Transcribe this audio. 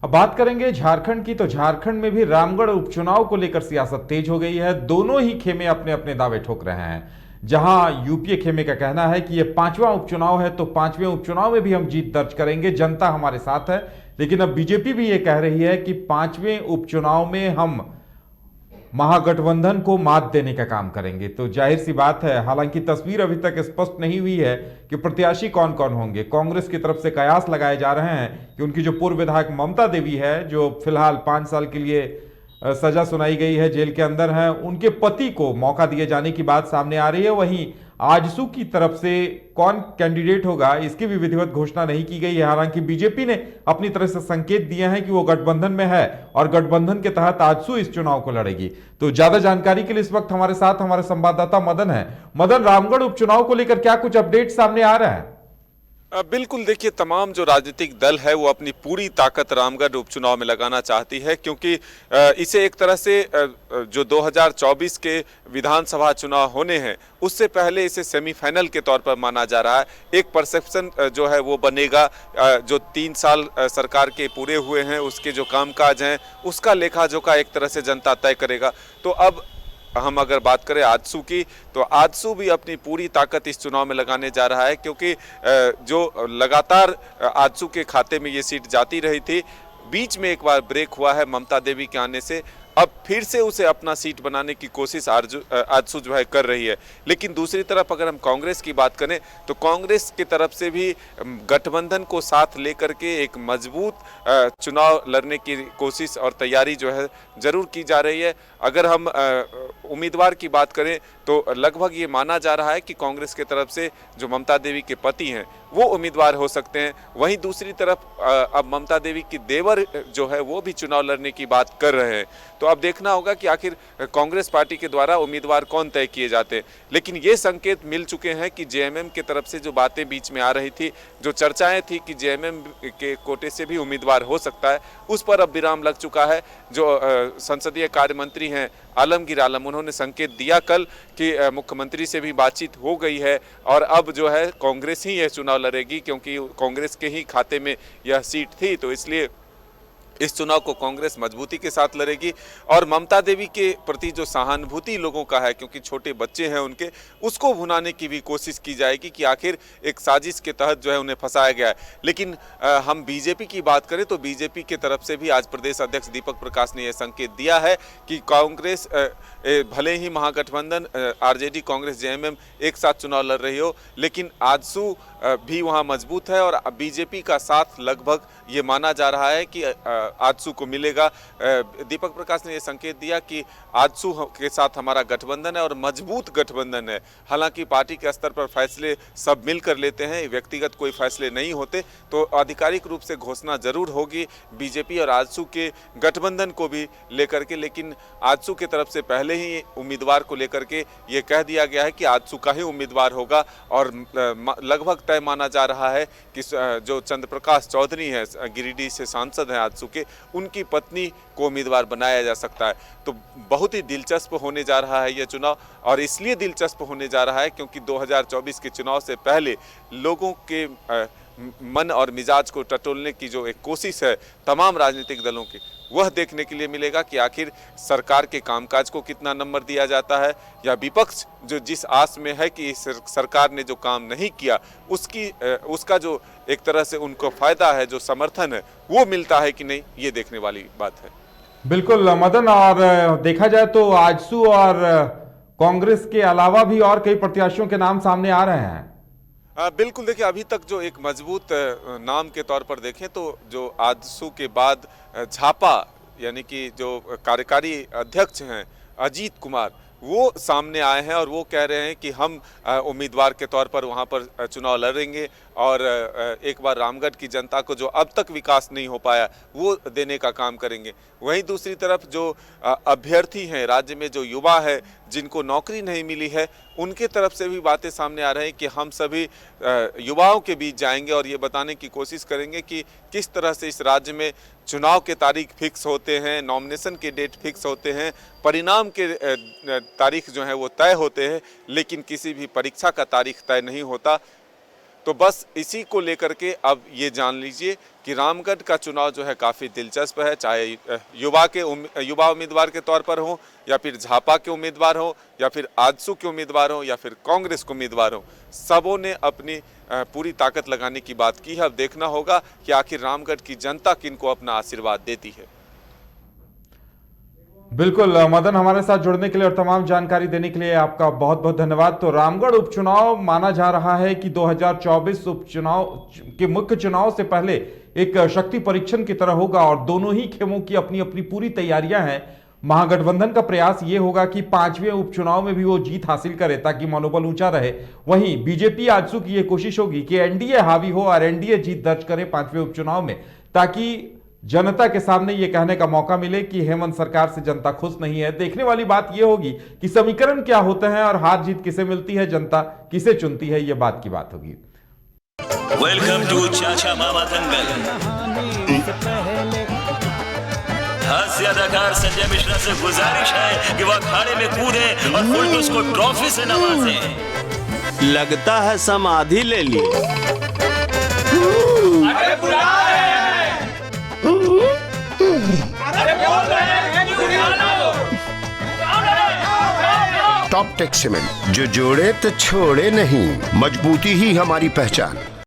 अब बात करेंगे झारखंड की। तो झारखंड में भी रामगढ़ उपचुनाव को लेकर सियासत तेज हो गई है। दोनों ही खेमे अपने अपने दावे ठोक रहे हैं। जहां यूपीए खेमे का कहना है कि यह पांचवा उपचुनाव है, तो पांचवें उपचुनाव में भी हम जीत दर्ज करेंगे, जनता हमारे साथ है। लेकिन अब बीजेपी भी यह कह रही है कि पांचवें उपचुनाव में हम महागठबंधन को मात देने का काम करेंगे। तो जाहिर सी बात है, हालांकि तस्वीर अभी तक स्पष्ट नहीं हुई है कि प्रत्याशी कौन कौन होंगे। कांग्रेस की तरफ से कयास लगाए जा रहे हैं कि उनकी जो पूर्व विधायक ममता देवी है, जो फिलहाल 5 साल के लिए सजा सुनाई गई है, जेल के अंदर हैं, उनके पति को मौका दिए जाने की बात सामने आ रही है। वहीं आजसू की तरफ से कौन कैंडिडेट होगा, इसकी भी विधिवत घोषणा नहीं की गई है। हालांकि बीजेपी ने अपनी तरफ से संकेत दिए हैं कि वो गठबंधन में है और गठबंधन के तहत आजसू इस चुनाव को लड़ेगी। तो ज्यादा जानकारी के लिए इस वक्त हमारे साथ हमारे संवाददाता मदन है। मदन, रामगढ़ उपचुनाव को लेकर क्या कुछ अपडेट सामने आ रहा है? बिल्कुल, देखिए, तमाम जो राजनीतिक दल है वो अपनी पूरी ताकत रामगढ़ उपचुनाव में लगाना चाहती है, क्योंकि इसे एक तरह से जो 2024 के विधानसभा चुनाव होने हैं उससे पहले इसे सेमीफाइनल के तौर पर माना जा रहा है। एक परसेप्शन जो है वो बनेगा, जो 3 साल सरकार के पूरे हुए हैं उसके जो कामकाज हैं उसका लेखा जोखा एक तरह से जनता तय करेगा। तो अब हम अगर बात करें आजसू की, तो आजसू भी अपनी पूरी ताकत इस चुनाव में लगाने जा रहा है, क्योंकि जो लगातार आजसू के खाते में ये सीट जाती रही थी, बीच में एक बार ब्रेक हुआ है ममता देवी के आने से। अब फिर से उसे अपना सीट बनाने की कोशिश आजसू जो है कर रही है। लेकिन दूसरी तरफ अगर हम कांग्रेस की बात करें तो कांग्रेस की तरफ से भी गठबंधन को साथ लेकर के एक मजबूत चुनाव लड़ने की कोशिश और तैयारी जो है जरूर की जा रही है। अगर हम उम्मीदवार की बात करें तो लगभग ये माना जा रहा है कि कांग्रेस की तरफ से जो ममता देवी के पति हैं वो उम्मीदवार हो सकते हैं। वहीं दूसरी तरफ अब ममता देवी की देवर जो है वो भी चुनाव लड़ने की बात कर रहे हैं। तो अब देखना होगा कि आखिर कांग्रेस पार्टी के द्वारा उम्मीदवार कौन तय किए जाते हैं। लेकिन ये संकेत मिल चुके हैं कि जेएमएम की तरफ से जो बातें बीच में आ रही थी, जो चर्चाएं थी कि जेएमएम के कोटे से भी उम्मीदवार हो सकता है, उस पर अब विराम लग चुका है। जो संसदीय कार्य मंत्री हैं आलमगीर आलम, उन्होंने संकेत दिया कल कि मुख्यमंत्री से भी बातचीत हो गई है और अब जो है कांग्रेस ही यह चुनाव लड़ेगी, क्योंकि कांग्रेस के ही खाते में यह सीट थी, तो इसलिए इस चुनाव को कांग्रेस मजबूती के साथ लड़ेगी। और ममता देवी के प्रति जो सहानुभूति लोगों का है, क्योंकि छोटे बच्चे हैं उनके, उसको भुनाने की भी कोशिश की जाएगी कि आखिर एक साजिश के तहत जो है उन्हें फंसाया गया है। लेकिन हम बीजेपी की बात करें तो बीजेपी की तरफ से भी आज प्रदेश अध्यक्ष दीपक प्रकाश ने यह संकेत दिया है कि कांग्रेस भले ही महागठबंधन आरजेडी कांग्रेस जेएमएम एक साथ चुनाव लड़ रही हो, लेकिन आजसू भी वहाँ मजबूत है और बीजेपी का साथ लगभग ये माना जा रहा है कि आजसू को मिलेगा। दीपक प्रकाश ने यह संकेत दिया कि आजसू के साथ हमारा गठबंधन है और मजबूत गठबंधन है। हालांकि पार्टी के स्तर पर फैसले सब मिलकर लेते हैं, व्यक्तिगत कोई फैसले नहीं होते, तो आधिकारिक रूप से घोषणा जरूर होगी बीजेपी और आजसू के गठबंधन को भी लेकर के। लेकिन आजसू की तरफ से पहले ही उम्मीदवार को लेकर के ये कह दिया गया है कि आजसू का ही उम्मीदवार होगा और लगभग तय माना जा रहा है कि जो चंद्रप्रकाश चौधरी हैं, गिरिडीह से सांसद हैं आजसू के, उनकी पत्नी को उम्मीदवार बनाया जा सकता है। तो बहुत ही दिलचस्प होने जा रहा है यह चुनाव, और इसलिए दिलचस्प होने जा रहा है क्योंकि 2024 के चुनाव से पहले लोगों के मन और मिजाज को टटोलने की जो एक कोशिश है तमाम राजनीतिक दलों की, वह देखने के लिए मिलेगा कि आखिर सरकार के कामकाज को कितना नंबर दिया जाता है, या विपक्ष जो जिस आस में है कि सरकार ने जो काम नहीं किया उसका जो एक तरह से उनको फायदा है, जो समर्थन है, वो मिलता है कि नहीं, ये देखने वाली बात है। बिल्कुल मदन, और देखा जाए तो आजसू और कांग्रेस के अलावा भी और कई प्रत्याशियों के नाम सामने आ रहे हैं। बिल्कुल, देखिए, अभी तक जो एक मजबूत नाम के तौर पर देखें तो जो आजसू के बाद झापा यानी कि जो कार्यकारी अध्यक्ष हैं अजीत कुमार, वो सामने आए हैं और वो कह रहे हैं कि हम उम्मीदवार के तौर पर वहाँ पर चुनाव लड़ेंगे और एक बार रामगढ़ की जनता को जो अब तक विकास नहीं हो पाया वो देने का काम करेंगे। वहीं दूसरी तरफ जो अभ्यर्थी हैं, राज्य में जो युवा है जिनको नौकरी नहीं मिली है, उनके तरफ से भी बातें सामने आ रही हैं कि हम सभी युवाओं के बीच जाएंगे और ये बताने की कोशिश करेंगे कि किस तरह से इस राज्य में चुनाव के तारीख फिक्स होते हैं, नॉमिनेशन के डेट फिक्स होते हैं, परिणाम के तारीख जो है वो तय होते हैं, लेकिन किसी भी परीक्षा का तारीख तय नहीं होता। तो बस इसी को लेकर के अब ये जान लीजिए कि रामगढ़ का चुनाव जो है काफ़ी दिलचस्प है, चाहे युवा उम्मीदवार के तौर पर हो, या फिर झापा के उम्मीदवार हो, या फिर आजसू के उम्मीदवार हो, या फिर कांग्रेस के उम्मीदवार हो, सबों ने अपनी पूरी ताकत लगाने की बात की है। अब देखना होगा कि आखिर रामगढ़ की जनता किनको अपना आशीर्वाद देती है। बिल्कुल मदन, हमारे साथ जुड़ने के लिए और तमाम जानकारी देने के लिए आपका बहुत बहुत धन्यवाद। तो रामगढ़ उपचुनाव माना जा रहा है कि 2024 उपचुनाव के मुख्य चुनाव से पहले एक शक्ति परीक्षण की तरह होगा और दोनों ही खेमों की अपनी अपनी पूरी तैयारियां हैं। महागठबंधन का प्रयास यह होगा कि 5वें उपचुनाव में भी वो जीत हासिल करे ताकि मनोबल ऊंचा रहे। वहीं बीजेपी आजसू की यह कोशिश होगी कि एनडीए हावी हो और एनडीए जीत दर्ज करे 5वें उपचुनाव में, ताकि जनता के सामने यह कहने का मौका मिले कि हेमंत सरकार से जनता खुश नहीं है। देखने वाली बात यह होगी कि समीकरण क्या होते हैं और हार जीत किसे मिलती है, जनता किसे चुनती है, यह बात की बात होगी। वेलकम टू चाचा मामा दंगल। हास्य अदाकार संजय मिश्रा से गुजारिश है कि वह अखाड़े में कूदे और फुलटूस को ट्रॉफी से नवाजे। लगता है समाधि ले ली। अरे बुला रहे हैं। अरे बोल रहे हैं कि बुला लो। टॉप टेक सीमेंट, जो जोड़े तो छोड़े नहीं, मजबूती ही हमारी पहचान।